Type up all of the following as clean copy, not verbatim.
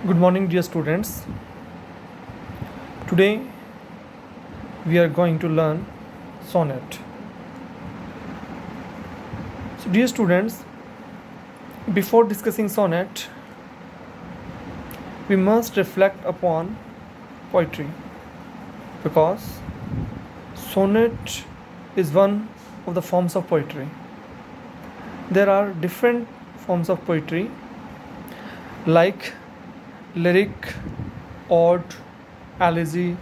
Good morning, dear students. Today we are going to learn sonnet. So, dear students, before discussing sonnet, we must reflect upon poetry because sonnet is one of the forms of poetry. There are different forms of poetry like lyric, ode, elegy,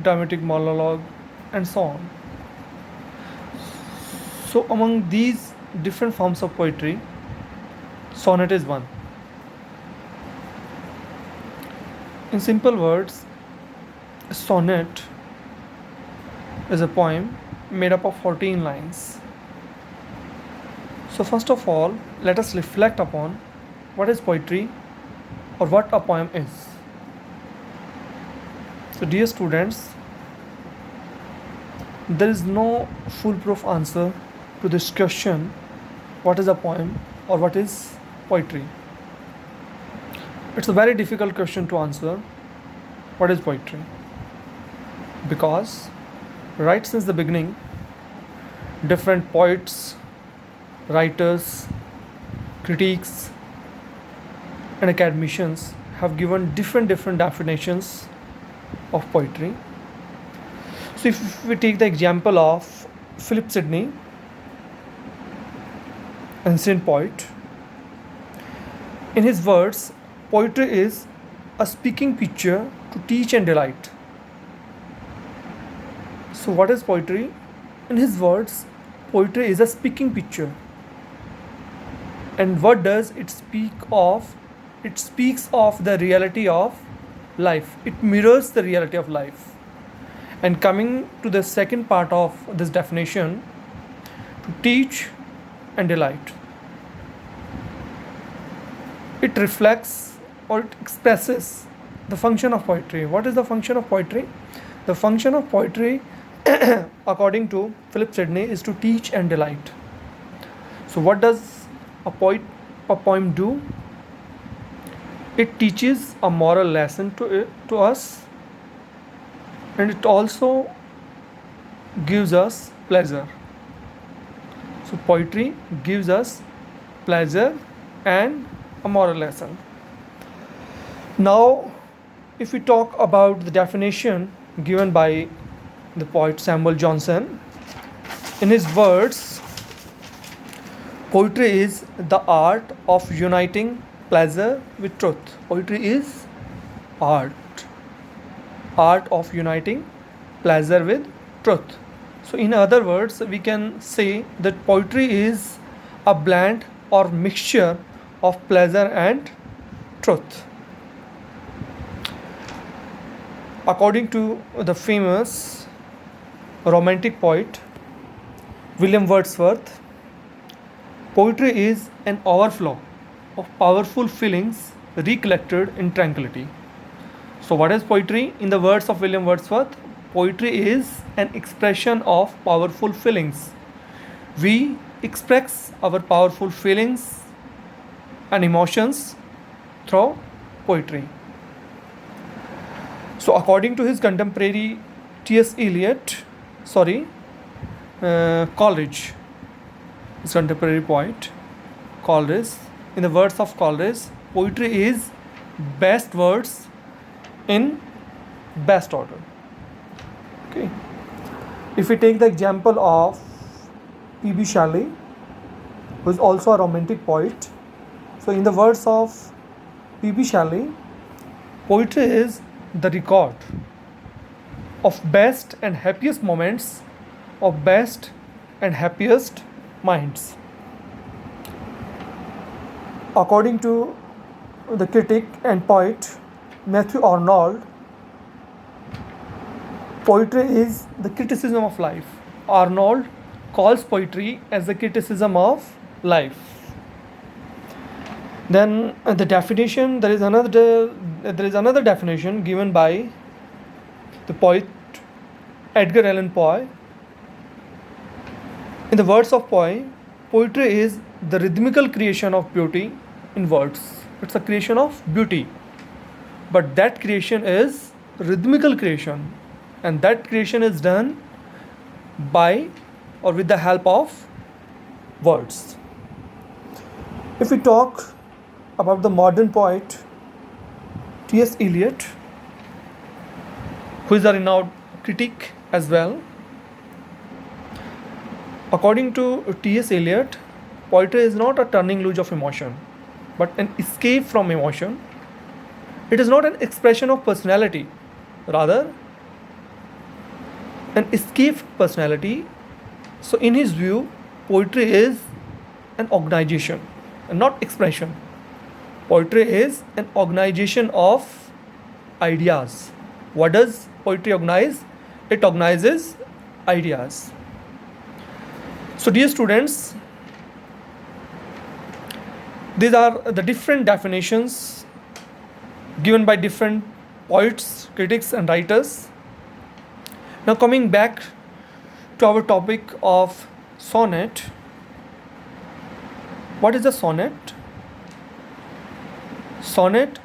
dramatic monologue, and so on. So, among these different forms of poetry, sonnet is one. In simple words, a sonnet is a poem made up of 14 lines. So, first of all, let us reflect upon what is poetry or what a poem is. So, dear students, there is no foolproof answer to this question what is a poem or what is poetry. It's a very difficult question to answer what is poetry because right since the beginning, different poets, writers, critics, and academicians have given different definitions of poetry. So if we take the example of Philip Sidney, ancient poet, in his words, poetry is a speaking picture to teach and delight. So what is poetry? In his words, poetry is a speaking picture. And what does it speak of? It speaks of the reality of life. It mirrors the reality of life. And coming to the second part of this definition, to teach and delight. It reflects or it expresses the function of poetry. What is the function of poetry? The function of poetry, according to Philip Sidney, is to teach and delight. So, what does a poem do? It teaches a moral lesson to us, and it also gives us pleasure. So, poetry gives us pleasure and a moral lesson. Now, if we talk about the definition given by the poet Samuel Johnson, in his words, poetry is the art of uniting pleasure with truth. Poetry is art of uniting pleasure with truth. So, in other words, we can say that poetry is a blend or mixture of pleasure and truth. According to the famous romantic poet William Wordsworth, poetry is an overflow of powerful feelings recollected in tranquility. So, what is poetry? In the words of William Wordsworth, poetry is an expression of powerful feelings. We express our powerful feelings and emotions through poetry. So, according to his contemporary T.S. Coleridge, his contemporary poet Coleridge, in the words of Coleridge, poetry is best words in best order. Okay. If we take the example of P.B. Shelley, who is also a romantic poet, so in the words of P.B. Shelley, poetry is the record of best and happiest moments of best and happiest minds. According to the critic and poet Matthew Arnold, poetry is the criticism of life. Arnold calls poetry as the criticism of life. Then the definition, there is another definition given by the poet Edgar Allan Poe. In the words of Poe, poetry is the rhythmical creation of beauty in words. It's a creation of beauty. but that creation is rhythmical creation, and that creation is done by or with the help of words. If we talk about the modern poet T.S. Eliot, who is a renowned critic as well, according to T.S. Eliot, poetry is not a turning loose of emotion, but an escape from emotion. It is not an expression of personality, rather, an escape personality. So, in his view, poetry is an organization and not expression. Poetry is an organization of ideas. What does poetry organize? It organizes ideas. So, dear students, these are the different definitions given by different poets, critics, and writers. Now, coming back to our topic of sonnet, what is a sonnet? Sonnet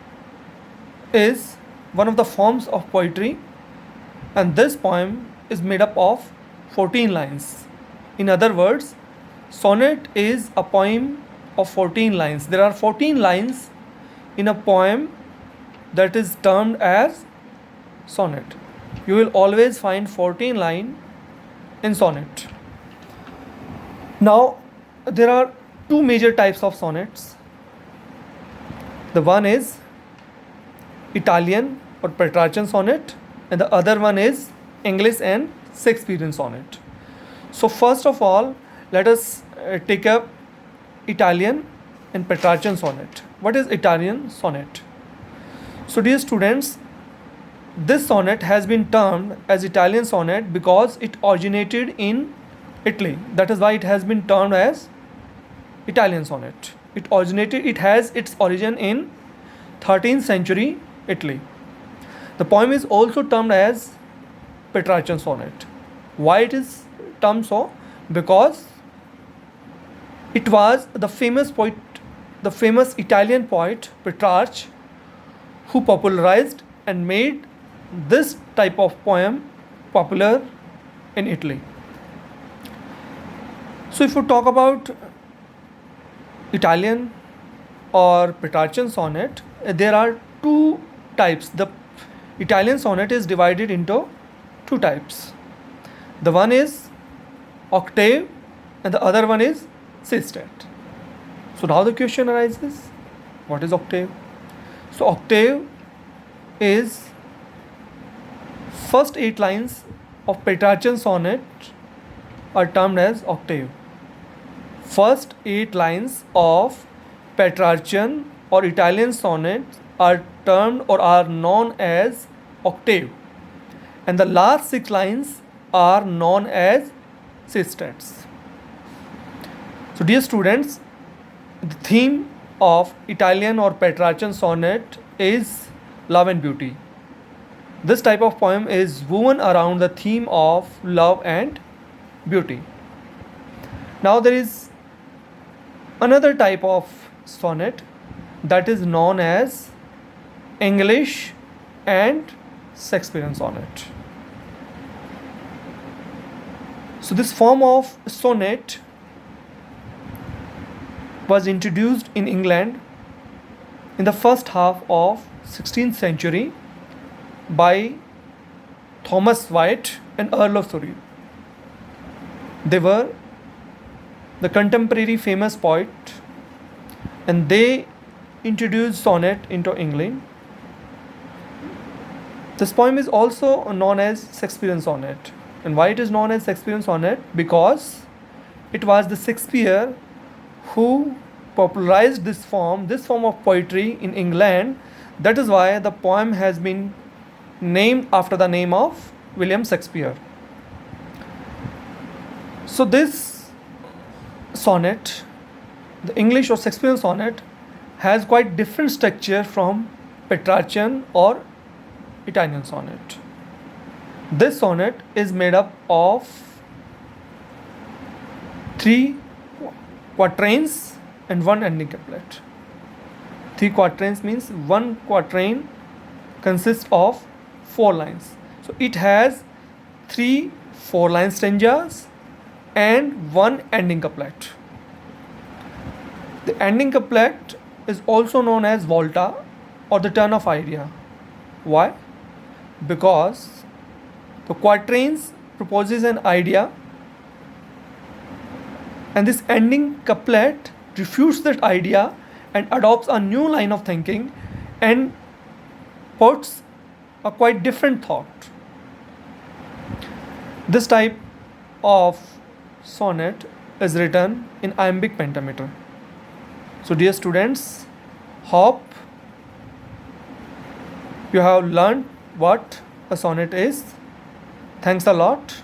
is one of the forms of poetry, and this poem is made up of 14 lines. In other words, sonnet is a poem of 14 lines. There are 14 lines in a poem that is termed as sonnet. You will always find 14 lines in sonnet. Now, there are two major types of sonnets. The one is Italian or Petrarchan sonnet, and the other one is English and Shakespearean sonnet. So, first of all, let us take up Italian and Petrarchan sonnet. What is Italian sonnet? So, dear students, this sonnet has been termed as Italian sonnet because it originated in Italy. That is why it has been termed as Italian sonnet. It has its origin in 13th century Italy. The poem is also termed as Petrarchan sonnet. Why it is termed so? Because it was the famous Italian poet Petrarch who popularized and made this type of poem popular in Italy. So, if you talk about Italian or Petrarchan sonnet, there are two types. The Italian sonnet is divided into two types. The one is octave and the other one is sestet. So now the question arises, what is octave? So octave is first 8 lines of Petrarchan sonnet are termed as octave. First 8 lines of Petrarchan or Italian sonnet are termed or are known as octave, and the last 6 lines are known as sestets. So dear students, the theme of Italian or Petrarchan sonnet is love and beauty. This type of poem is woven around the theme of love and beauty. Now there is another type of sonnet that is known as English and Shakespearean sonnet. So this form of sonnet was introduced in England in the first half of 16th century by Thomas Wyatt and Earl of Surrey. They were the contemporary famous poet, and they introduced sonnet into England. This poem is also known as Shakespearean sonnet. And why it is known as Shakespearean sonnet? Because it was the Shakespeare who popularized this form of poetry in England. That is why the poem has been named after the name of William Shakespeare. So this sonnet, the English or Shakespearean sonnet, has quite different structure from Petrarchan or Italian sonnet. This sonnet is made up of 3 quatrains and 1 ending couplet. 3 quatrains means 1 quatrain consists of 4 lines. So it has 3 4-line stanzas and 1 ending couplet. The ending couplet is also known as volta or the turn of idea. Why? Because the quatrains proposes an idea and this ending couplet refutes that idea and adopts a new line of thinking and puts a quite different thought. This type of sonnet is written in iambic pentameter. So dear students, hope you have learned what a sonnet is. Thanks a lot.